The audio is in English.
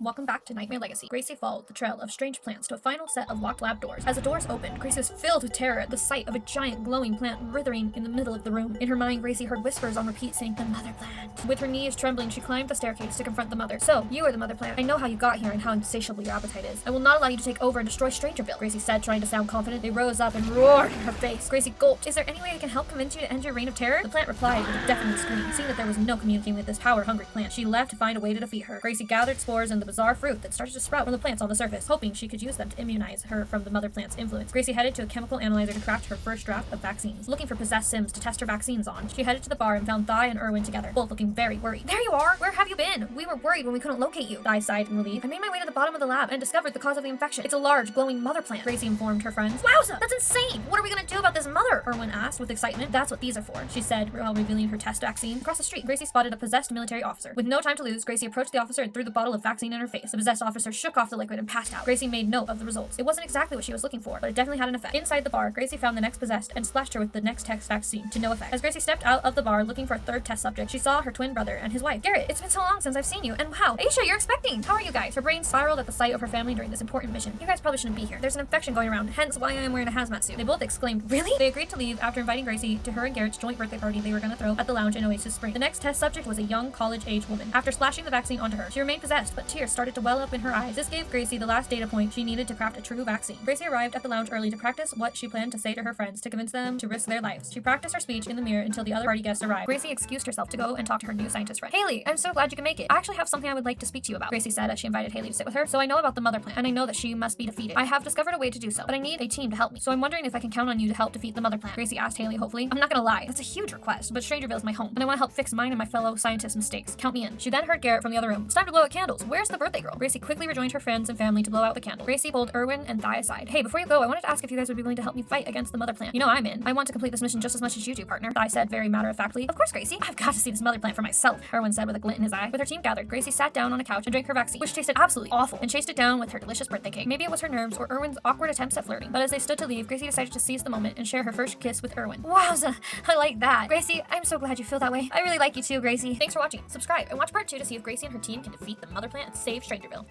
Welcome back to Nightmare Legacy. Gracie followed the trail of strange plants to a final set of locked lab doors. As the doors opened, Gracie was filled with terror at the sight of a giant glowing plant writhing in the middle of the room. In her mind, Gracie heard whispers on repeat saying, "The mother plant." With her knees trembling, she climbed the staircase to confront the mother. "So, you are the mother plant. I know how you got here and how insatiable your appetite is. I will not allow you to take over and destroy Strangerville," Gracie said, trying to sound confident. They rose up and roared in her face. Gracie gulped. "Is there any way I can help convince you to end your reign of terror?" The plant replied with a deafening scream. Seeing that there was no communicating with this power-hungry plant, she left to find a way to defeat her. Gracie gathered spores and the bizarre fruit that started to sprout from the plants on the surface, hoping she could use them to immunize her from the mother plant's influence. Gracie headed to a chemical analyzer to craft her first draft of vaccines. Looking for possessed Sims to test her vaccines on, she headed to the bar and found Thai and Erwin together, both looking very worried. "There you are! Where have you been? We were worried when we couldn't locate you," Thai sighed in relief. "I made my way to the bottom of the lab and discovered the cause of the infection. It's a large, glowing mother plant," Gracie informed her friends. "Wowza! That's insane! What are we gonna do about this mother?" Erwin asked with excitement. "That's what these are for," she said while revealing her test vaccine. Across the street, Gracie spotted a possessed military officer. With no time to lose, Gracie approached the officer and threw the bottle of vaccine in her face. The possessed officer shook off the liquid and passed out. Gracie made note of the results. It wasn't exactly what she was looking for, but it definitely had an effect. Inside the bar, Gracie found the next possessed and splashed her with the next test vaccine, to no effect. As Gracie stepped out of the bar looking for a third test subject, she saw her twin brother and his wife. "Garrett, it's been so long since I've seen you, and wow, Aisha, you're expecting! How are you guys?" Her brain spiraled at the sight of her family during this important mission. "You guys probably shouldn't be here. There's an infection going around, hence why I am wearing a hazmat suit." They both exclaimed, "Really?" They agreed to leave after inviting Gracie to her and Garrett's joint birthday party they were gonna throw at the lounge in Oasis Spring. The next test subject was a young college-age woman. After splashing the vaccine onto her, she remained possessed, but tears started to well up in her eyes. This gave Gracie the last data point she needed to craft a true vaccine. Gracie arrived at the lounge early to practice what she planned to say to her friends to convince them to risk their lives. She practiced her speech in the mirror until the other party guests arrived. Gracie excused herself to go and talk to her new scientist friend. "Haley, I'm so glad you can make it. I actually have something I would like to speak to you about," Gracie said as she invited Haley to sit with her. "So I know about the mother plant, and I know that she must be defeated. I have discovered a way to do so, but I need a team to help me. So I'm wondering if I can count on you to help defeat the mother plant," Gracie asked Haley hopefully. "I'm not gonna lie, that's a huge request, but Strangerville is my home, and I want to help fix mine and my fellow scientists' mistakes. Count me in." She then heard Garrett from the other room. "It's time to blow out candles. Where's the birthday girl?" Gracie quickly rejoined her friends and family to blow out the candle. Gracie pulled Erwin and Thai aside. "Hey, before you go, I wanted to ask if you guys would be willing to help me fight against the mother plant. You know I'm in. I want to complete this mission just as much as you do, partner," Thai said very matter-of-factly. "Of course, Gracie. I've got to see this mother plant for myself," Erwin said with a glint in his eye. With her team gathered, Gracie sat down on a couch and drank her vaccine, which tasted absolutely awful, and chased it down with her delicious birthday cake. Maybe it was her nerves or Erwin's awkward attempts at flirting, but as they stood to leave, Gracie decided to seize the moment and share her first kiss with Erwin. "Wowza, I like that. Gracie, I'm so glad you feel that way. I really like you too, Gracie." Thanks for watching. Subscribe and watch part 2 to see if Gracie and her team can defeat the mother plant and save Strangerville.